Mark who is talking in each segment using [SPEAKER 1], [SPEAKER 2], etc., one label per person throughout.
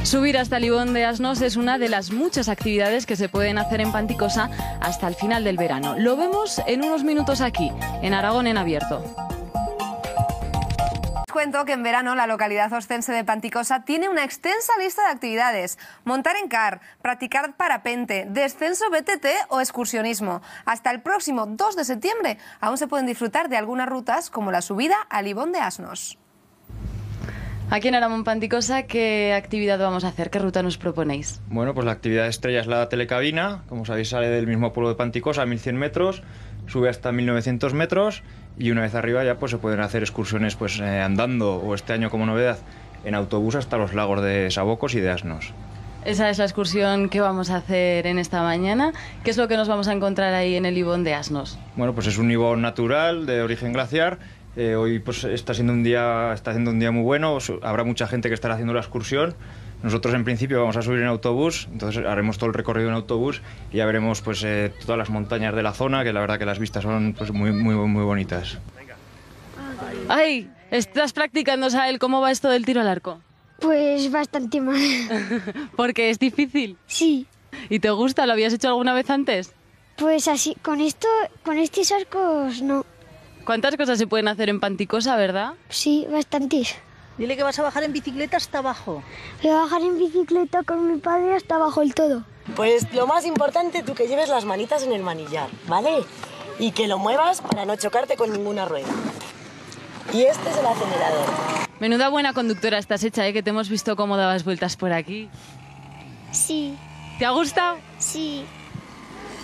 [SPEAKER 1] Subir hasta el Ibón de Asnos es una de las muchas actividades que se pueden hacer en Panticosa hasta el final del verano. Lo vemos en unos minutos aquí, en Aragón en Abierto.
[SPEAKER 2] Os cuento que en verano la localidad oscense de Panticosa tiene una extensa lista de actividades: montar en car, practicar parapente, descenso BTT o excursionismo. Hasta el próximo 2 de septiembre aún se pueden disfrutar de algunas rutas como la subida al Ibón de Asnos.
[SPEAKER 1] Aquí en Aragón Panticosa, ¿qué actividad vamos a hacer? ¿Qué ruta nos proponéis?
[SPEAKER 3] Bueno, pues la actividad estrella es la telecabina. Como sabéis, sale del mismo pueblo de Panticosa a 1100 metros, sube hasta 1900 metros y una vez arriba ya pues se pueden hacer excursiones pues andando, o este año como novedad en autobús hasta los lagos de Sabocos y de Asnos.
[SPEAKER 1] Esa es la excursión que vamos a hacer en esta mañana. ¿Qué es lo que nos vamos a encontrar ahí en el Ibón de Asnos?
[SPEAKER 3] Bueno, pues es un ibón natural de origen glaciar. Hoy pues está haciendo un día muy bueno, habrá mucha gente que estará haciendo la excursión. Nosotros en principio vamos a subir en autobús, entonces haremos todo el recorrido en autobús y ya veremos pues todas las montañas de la zona, que la verdad que las vistas son pues muy bonitas.
[SPEAKER 1] ¡Ay! ¿Estás practicando, Sael? ¿Cómo va esto del tiro al arco?
[SPEAKER 4] Pues bastante mal.
[SPEAKER 1] ¿Porque es difícil?
[SPEAKER 4] Sí.
[SPEAKER 1] ¿Y te gusta? ¿Lo habías hecho alguna vez antes?
[SPEAKER 4] Pues así, con estos arcos no.
[SPEAKER 1] ¿Cuántas cosas se pueden hacer en Panticosa, verdad?
[SPEAKER 4] Sí, bastantes.
[SPEAKER 5] Dile que vas a bajar en bicicleta hasta abajo.
[SPEAKER 4] Voy a bajar en bicicleta con mi padre hasta abajo del todo.
[SPEAKER 6] Pues lo más importante, tú que lleves las manitas en el manillar, ¿vale? Y que lo muevas para no chocarte con ninguna rueda. Y este es el acelerador.
[SPEAKER 1] Menuda buena conductora estás hecha, ¿eh? Que te hemos visto cómo dabas vueltas por aquí.
[SPEAKER 4] Sí.
[SPEAKER 1] ¿Te ha gustado?
[SPEAKER 4] Sí.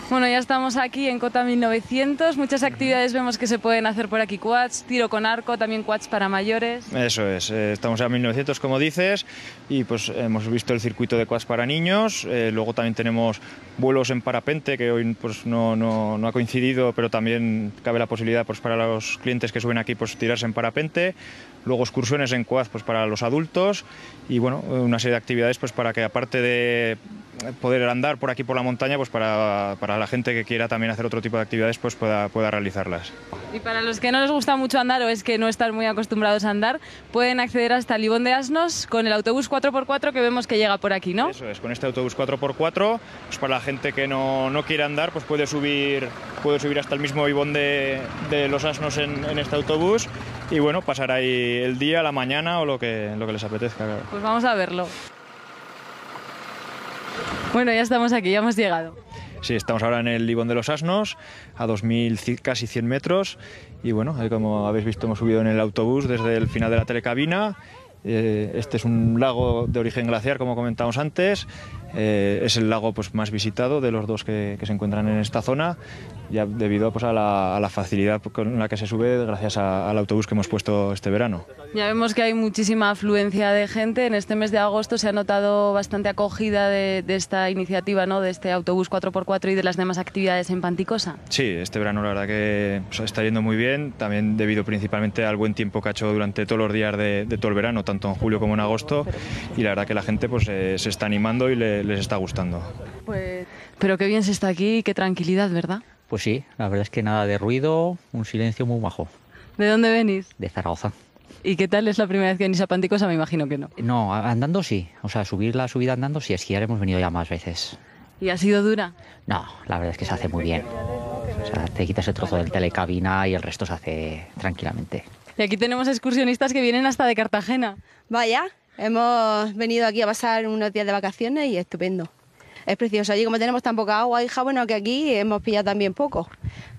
[SPEAKER 1] Bueno, ya estamos aquí en Cota 1900. Muchas actividades vemos que se pueden hacer por aquí. Quads, tiro con arco, también quads para mayores.
[SPEAKER 3] Eso es, estamos a 1900 como dices y pues hemos visto el circuito de quads para niños. Luego también tenemos vuelos en parapente, que hoy pues no ha coincidido, pero también cabe la posibilidad pues para los clientes que suben aquí pues tirarse en parapente. Luego excursiones en quad pues para los adultos y bueno, una serie de actividades pues para que, aparte de poder andar por aquí por la montaña, pues para la gente que quiera también hacer otro tipo de actividades pues pueda realizarlas.
[SPEAKER 1] Y para los que no les gusta mucho andar o es que no están muy acostumbrados a andar, pueden acceder hasta el Ibón de Asnos con el autobús 4x4 que vemos que llega por aquí, ¿no?
[SPEAKER 3] Eso es, con este autobús 4x4, pues para la gente que no quiere andar, pues puede subir hasta el mismo Ibón de los Asnos en este autobús y bueno, pasar ahí el día, la mañana o lo que les apetezca. Claro.
[SPEAKER 1] Pues vamos a verlo. Bueno, ya estamos aquí, ya hemos llegado.
[SPEAKER 3] Sí, estamos ahora en el Ibón de los Asnos, a 2000 casi 100 metros y bueno, como habéis visto hemos subido en el autobús desde el final de la telecabina. Este es un lago de origen glaciar, como comentábamos antes. Es el lago pues más visitado de los dos que se encuentran en esta zona, ya debido pues a la facilidad con la que se sube gracias al autobús que hemos puesto este verano.
[SPEAKER 1] Ya vemos que hay muchísima afluencia de gente. En este mes de agosto se ha notado bastante acogida de esta iniciativa, ¿no? De este autobús 4x4 y de las demás actividades en Panticosa.
[SPEAKER 3] Sí, este verano la verdad que pues, está yendo muy bien, también debido principalmente al buen tiempo que ha hecho durante todos los días de todo el verano, tanto en julio como en agosto, y la verdad que la gente pues se está animando y les está gustando.
[SPEAKER 1] Pues, pero qué bien se está aquí, qué tranquilidad, ¿verdad?
[SPEAKER 7] Pues sí, la verdad es que nada de ruido, un silencio muy majo.
[SPEAKER 1] ¿De dónde venís?
[SPEAKER 7] De Zaragoza.
[SPEAKER 1] ¿Y qué tal? ¿Es la primera vez que venís a Panticosa? Me imagino que no.
[SPEAKER 7] No, andando sí, o sea, subir la subida andando sí, esquiar hemos venido ya más veces.
[SPEAKER 1] ¿Y ha sido dura?
[SPEAKER 7] No, la verdad es que se hace muy bien. O sea, te quitas el trozo del telecabina y el resto se hace tranquilamente.
[SPEAKER 1] Y aquí tenemos excursionistas que vienen hasta de Cartagena.
[SPEAKER 8] Vaya, hemos venido aquí a pasar unos días de vacaciones y estupendo. Es precioso. Allí como tenemos tan poca agua, hija, bueno, que aquí hemos pillado también poco.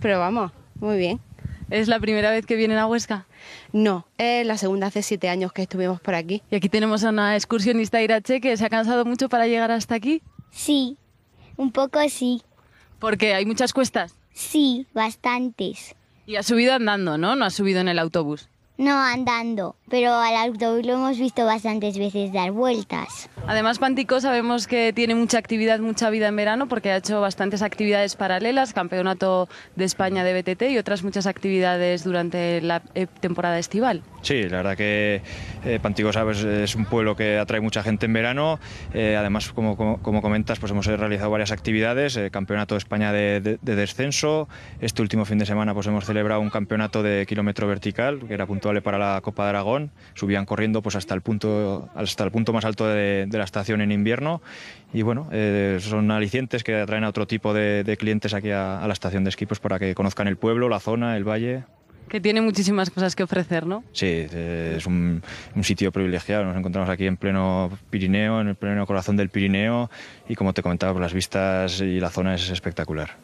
[SPEAKER 8] Pero vamos, muy bien.
[SPEAKER 1] ¿Es la primera vez que vienen a Huesca?
[SPEAKER 8] No, es la segunda, hace 7 años que estuvimos por aquí.
[SPEAKER 1] Y aquí tenemos a una excursionista Irache que se ha cansado mucho para llegar hasta aquí.
[SPEAKER 4] Sí, un poco sí.
[SPEAKER 1] ¿Porque hay muchas cuestas?
[SPEAKER 4] Sí, bastantes.
[SPEAKER 1] Y has subido andando, ¿no? No has subido en el autobús.
[SPEAKER 4] No andando, pero al autobús lo hemos visto bastantes veces dar vueltas.
[SPEAKER 1] Además, Panticosa sabemos que tiene mucha actividad, mucha vida en verano, porque ha hecho bastantes actividades paralelas, campeonato de España de BTT y otras muchas actividades durante la temporada estival.
[SPEAKER 3] Sí, la verdad que Panticosa pues, es un pueblo que atrae mucha gente en verano. Además, como comentas, pues hemos realizado varias actividades, campeonato de España de descenso. Este último fin de semana pues hemos celebrado un campeonato de kilómetro vertical, que era punto habitual para la Copa de Aragón. Subían corriendo pues hasta el punto más alto de la estación en invierno y bueno, son alicientes que atraen a otro tipo de clientes aquí a la estación de esquí pues para que conozcan el pueblo, la zona, el valle.
[SPEAKER 1] Que tiene muchísimas cosas que ofrecer, ¿no?
[SPEAKER 3] Sí, es un sitio privilegiado. Nos encontramos aquí en pleno Pirineo, en el pleno corazón del Pirineo y como te comentaba, pues las vistas y la zona es espectacular.